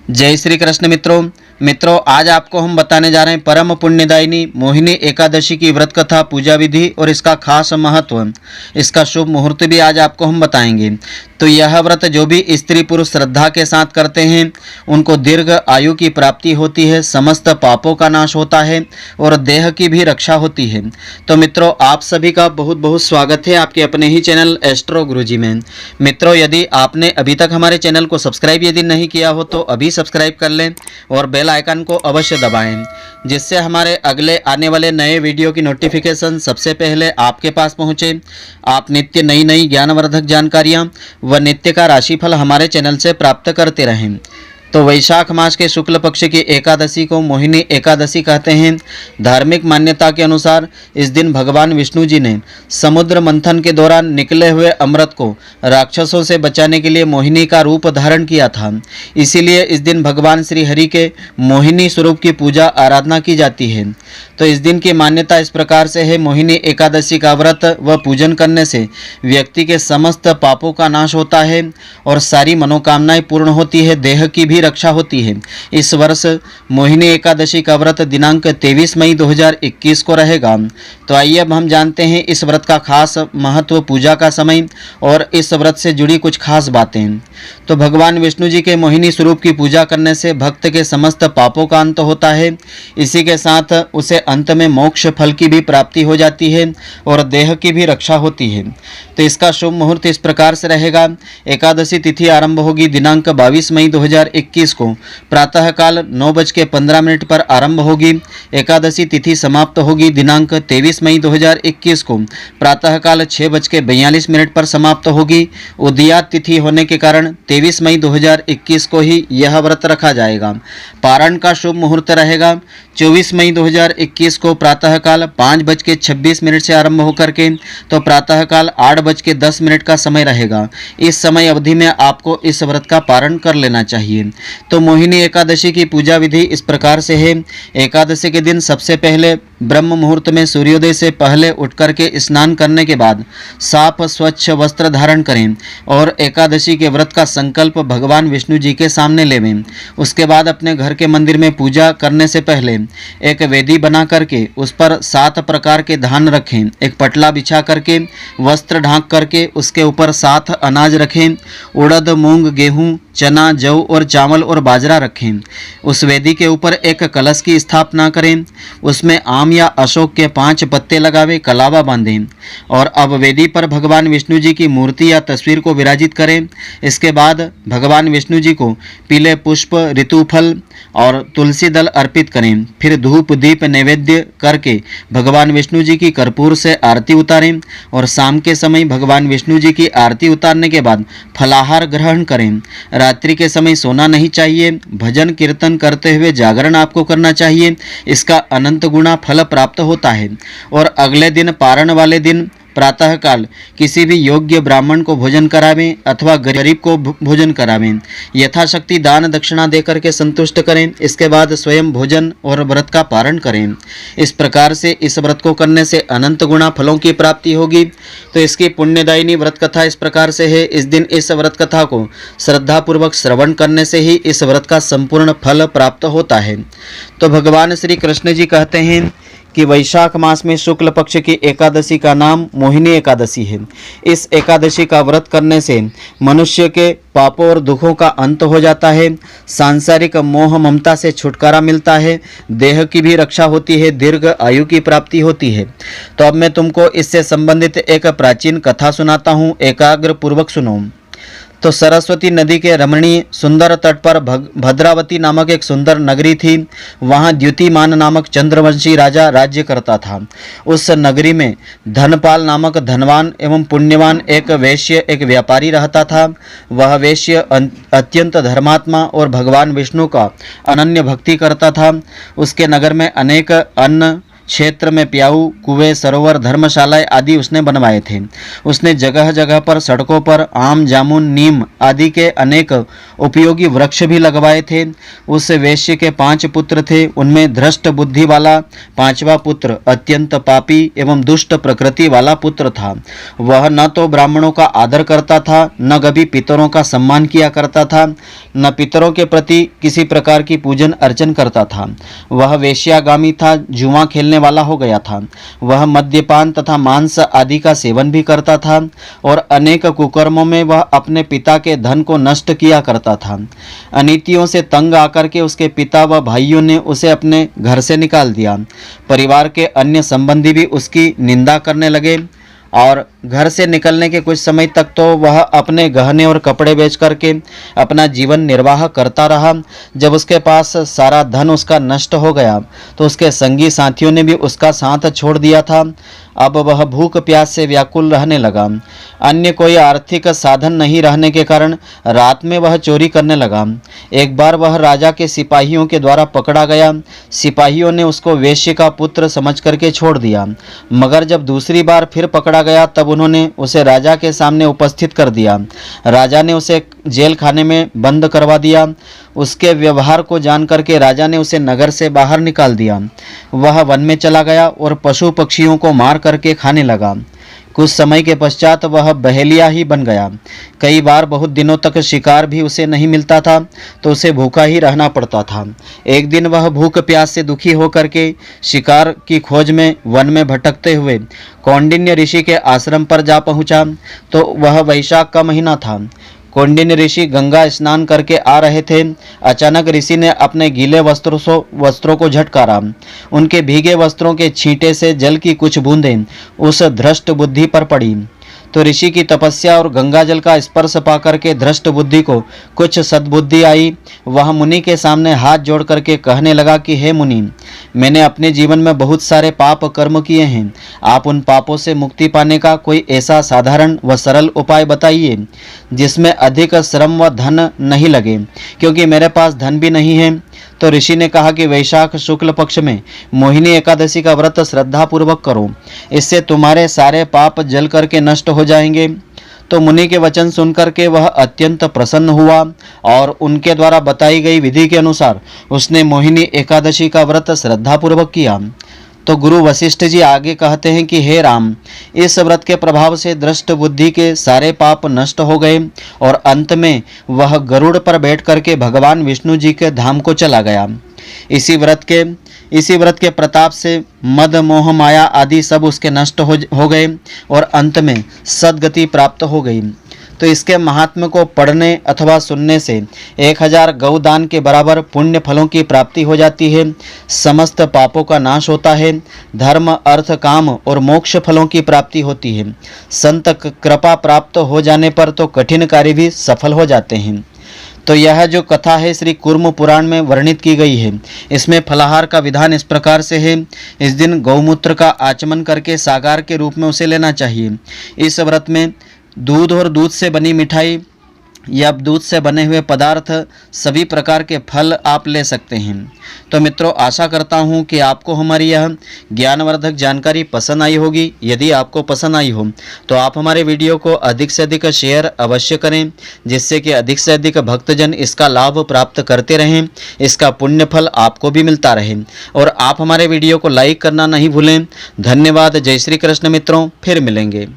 जय श्री कृष्ण मित्रों आज आपको हम बताने जा रहे हैं परम पुण्यदायिनी मोहिनी एकादशी की व्रत कथा, पूजा विधि और इसका खास महत्व, इसका शुभ मुहूर्त भी आज आपको हम बताएंगे। तो यह व्रत जो भी स्त्री पुरुष श्रद्धा के साथ करते हैं उनको दीर्घ आयु की प्राप्ति होती है, समस्त पापों का नाश होता है और देह की भी रक्षा होती है। तो मित्रों आप सभी का बहुत बहुत स्वागत है आपके अपने ही चैनल एस्ट्रो गुरुजी में। मित्रों यदि आपने अभी तक हमारे चैनल को सब्सक्राइब यदि नहीं किया हो तो अभी सब्सक्राइब कर लें और बेल आइकन को अवश्य दबाएं, जिससे हमारे अगले आने वाले नए वीडियो की नोटिफिकेशन सबसे पहले आपके पास पहुंचे। आप नित्य नई नई ज्ञानवर्धक जानकारियां व नित्य का राशिफल हमारे चैनल से प्राप्त करते रहें। तो वैशाख मास के शुक्ल पक्ष की एकादशी को मोहिनी एकादशी कहते हैं। धार्मिक मान्यता के अनुसार इस दिन भगवान विष्णु जी ने समुद्र मंथन के दौरान निकले हुए अमृत को राक्षसों से बचाने के लिए मोहिनी का रूप धारण किया था। इसीलिए इस दिन भगवान श्री हरि के मोहिनी स्वरूप की पूजा आराधना की जाती है। तो इस दिन की मान्यता इस प्रकार से है, मोहिनी एकादशी का व्रत व पूजन करने से व्यक्ति के समस्त पापों का नाश होता है और सारी मनोकामनाएं पूर्ण होती है, देह की भी रक्षा होती है। इस वर्ष मोहिनी एकादशी का व्रत दिनांक 23 मई 2021 को रहेगा। तो आइए अब हम जानते हैं इस व्रत का खास महत्व, पूजा का समय और इस व्रत से जुड़ी कुछ खास बातें। तो भगवान विष्णु जी के मोहिनी स्वरूप की पूजा करने से भक्त के समस्त पापों का अंत होता है। इसी के साथ उसे अंत में मोक्ष फल की भी प्राप्ति हो जाती है और देह की भी रक्षा होती है। तो इसका शुभ मुहूर्त इस प्रकार से रहेगा। एकादशी तिथि आरंभ होगी दिनांक 22 मई 2021 को प्रातःकाल 9:15 पर आरंभ होगी। एकादशी तिथि समाप्त होगी दिनांक 23 मई 2021 को प्रातःकाल 6:42 पर समाप्त होगी। उदयात तिथि होने के कारण 23 मई 2021 को ही यह व्रत रखा जाएगा। पारण का शुभ मुहूर्त रहेगा 24 मई 2021 को प्रातःकाल 5:26 से आरंभ होकर के तो प्रातःकाल 8:10 का समय रहेगा। इस समय अवधि में आपको इस व्रत का पारण कर लेना चाहिए। तो मोहिनी एकादशी की पूजा विधि इस प्रकार से है। एकादशी के दिन सबसे पहले ब्रह्म मुहूर्त में सूर्योदय से पहले उठकर के स्नान करने के बाद साफ स्वच्छ वस्त्र धारण करें और एकादशी के व्रत का संकल्प भगवान विष्णु जी के सामने लेवें। उसके बाद अपने घर के मंदिर में पूजा करने से पहले एक वेदी बना करके उस पर 7 प्रकार के धान रखें। एक पटला बिछा करके वस्त्र ढांक करके उसके ऊपर 7 अनाज रखें। उड़द, मूंग, गेहूं, चना, जौ और चावल और बाजरा रखें। उस वेदी के ऊपर एक कलश की स्थापना करें। उसमें आम या अशोक के 5 पत्ते लगावे, कलावा बांधें और अब वेदी पर भगवान विष्णु जी की मूर्ति या तस्वीर को विराजित करें। इसके बाद भगवान विष्णु जी को पीले पुष्प, ऋतुफल और तुलसी दल अर्पित करें। फिर धूप दीप नैवेद्य करके भगवान विष्णु जी की कर्पूर से आरती उतारें और शाम के समय भगवान विष्णु जी की आरती उतारने के बाद फलाहार ग्रहण करें। रात्रि के समय सोना नहीं चाहिए। भजन कीर्तन करते हुए जागरण आपको करना चाहिए। इसका अनंत गुना फल प्राप्त होता है। और अगले दिन पारण वाले दिन प्रातःकाल किसी भी योग्य ब्राह्मण को भोजन करावें अथवा गरीब को भोजन करावें। यथाशक्ति दान दक्षिणा देकर के संतुष्ट करें। इसके बाद स्वयं भोजन और व्रत का पारण करें। इस प्रकार से इस व्रत को करने से अनंत गुना फलों की प्राप्ति होगी। तो इसकी पुण्यदायिनी व्रत कथा इस प्रकार से है। इस दिन इस व्रत कथा को श्रद्धापूर्वक श्रवण करने से ही इस व्रत का संपूर्ण फल प्राप्त होता है। तो भगवान श्री कृष्ण जी कहते हैं कि वैशाख मास में शुक्ल पक्ष की एकादशी का नाम मोहिनी एकादशी है। इस एकादशी का व्रत करने से मनुष्य के पापों और दुखों का अंत हो जाता है। सांसारिक मोह ममता से छुटकारा मिलता है। देह की भी रक्षा होती है, दीर्घ आयु की प्राप्ति होती है। तो अब मैं तुमको इससे संबंधित एक प्राचीन कथा सुनाता हूँ, एकाग्र पूर्वक सुनो। तो सरस्वती नदी के रमणीय सुंदर तट पर भद्रावती नामक एक सुंदर नगरी थी। वहाँ द्युतिमान नामक चंद्रवंशी राजा राज्य करता था। उस नगरी में धनपाल नामक धनवान एवं पुण्यवान एक वैश्य, एक व्यापारी रहता था। वह वैश्य अत्यंत धर्मात्मा और भगवान विष्णु का अनन्य भक्ति करता था। उसके नगर में अनेक अन्न क्षेत्र में प्याऊ, कुएं, सरोवर, धर्मशालाएं आदि उसने बनवाए थे। उसने जगह जगह पर सड़कों पर आम, जामुन, नीम आदि के अनेक उपयोगी वृक्ष भी लगवाए थे। उस वेश्य के 5 पुत्र थे। उनमें धृष्ट बुद्धि वाला 5वां पुत्र अत्यंत पापी एवं दुष्ट प्रकृति वाला पुत्र था। वह न तो ब्राह्मणों का आदर करता था, न कभी पितरों का सम्मान किया करता था, न पितरों के प्रति किसी प्रकार की पूजन अर्चन करता था। वह वेश्यागामी था, जुआ खेलने वाला हो गया था। वह मद्यपान तथा मांस आदि का सेवन भी करता था और अनेक कुकर्मों में वह अपने पिता के धन को नष्ट किया करता था। अनीतियों से तंग आकर के उसके पिता व भाइयों ने उसे अपने घर से निकाल दिया। परिवार के अन्य संबंधी भी उसकी निंदा करने लगे और घर से निकलने के कुछ समय तक तो वह अपने गहने और कपड़े बेच करके अपना जीवन निर्वाह करता रहा। जब उसके पास सारा धन उसका नष्ट हो गया तो उसके संगी साथियों ने भी उसका साथ छोड़ दिया था। अब वह भूख प्यास से व्याकुल रहने लगा। अन्य कोई आर्थिक साधन नहीं रहने के कारण रात में वह चोरी करने लगा। एक बार वह राजा के सिपाहियों के द्वारा पकड़ा गया। सिपाहियों ने उसको वेश्य का पुत्र समझ करके छोड़ दिया, मगर जब दूसरी बार फिर पकड़ा गया तब उन्होंने उसे राजा के सामने उपस्थित कर दिया। राजा ने उसे जेल खाने में बंद करवा दिया। उसके व्यवहार को जान करके राजा ने उसे नगर से बाहर निकाल दिया। वह वन में चला गया और पशु पक्षियों को मार करके खाने लगा। कुछ समय के पश्चात वह बहेलिया ही बन गया। कई बार बहुत दिनों तक शिकार भी उसे नहीं मिलता था तो उसे भूखा ही रहना पड़ता था। एक दिन वह भूख प्यास से दुखी होकर के शिकार की खोज में वन में भटकते हुए कौंडिन्य ऋषि के आश्रम पर जा पहुंचा। तो वह वैशाख का महीना था। कौंडिन्य ऋषि गंगा स्नान करके आ रहे थे। अचानक ऋषि ने अपने गीले वस्त्रों को झटकारा। उनके भीगे वस्त्रों के छींटे से जल की कुछ बूंदें उस धृष्ट बुद्धि पर पड़ी। तो ऋषि की तपस्या और गंगा जल का स्पर्श पाकर के धृष्ट बुद्धि को कुछ सद्बुद्धि आई। वह मुनि के सामने हाथ जोड़ करके कहने लगा कि हे मुनि, मैंने अपने जीवन में बहुत सारे पाप कर्म किए हैं। आप उन पापों से मुक्ति पाने का कोई ऐसा साधारण व सरल उपाय बताइए जिसमें अधिक श्रम व धन नहीं लगे, क्योंकि मेरे पास धन भी नहीं है। तो ऋषि ने कहा कि वैशाख शुक्ल पक्ष में मोहिनी एकादशी का व्रत श्रद्धा पूर्वक करो, इससे तुम्हारे सारे पाप जल करके नष्ट हो जाएंगे। तो मुनि के वचन सुनकर के वह अत्यंत प्रसन्न हुआ और उनके द्वारा बताई गई विधि के अनुसार उसने मोहिनी एकादशी का व्रत श्रद्धा पूर्वक किया। तो गुरु वशिष्ठ जी आगे कहते हैं कि हे राम, इस व्रत के प्रभाव से दृष्ट बुद्धि के सारे पाप नष्ट हो गए और अंत में वह गरुड़ पर बैठ करके भगवान विष्णु जी के धाम को चला गया। इसी व्रत के प्रताप से मद, मोह, माया आदि सब उसके नष्ट हो गए और अंत में सद्गति प्राप्त हो गई। तो इसके महात्म्य को पढ़ने अथवा सुनने से 1000 गौदान के बराबर पुण्य फलों की प्राप्ति हो जाती है। समस्त पापों का नाश होता है। धर्म, अर्थ, काम और मोक्ष फलों की प्राप्ति होती है। संत कृपा प्राप्त हो जाने पर तो कठिन कार्य भी सफल हो जाते हैं। तो यह जो कथा है श्री कूर्म पुराण में वर्णित की गई है। इसमें फलाहार का विधान इस प्रकार से है। इस दिन गौमूत्र का आचमन करके सागार के रूप में उसे लेना चाहिए। इस व्रत में दूध और दूध से बनी मिठाई या दूध से बने हुए पदार्थ, सभी प्रकार के फल आप ले सकते हैं। तो मित्रों, आशा करता हूं कि आपको हमारी यह ज्ञानवर्धक जानकारी पसंद आई होगी। यदि आपको पसंद आई हो तो आप हमारे वीडियो को अधिक से अधिक शेयर अवश्य करें, जिससे कि अधिक से अधिक भक्तजन इसका लाभ प्राप्त करते रहें, इसका पुण्य फल आपको भी मिलता रहे। और आप हमारे वीडियो को लाइक करना नहीं भूलें। धन्यवाद। जय श्री कृष्ण मित्रों, फिर मिलेंगे।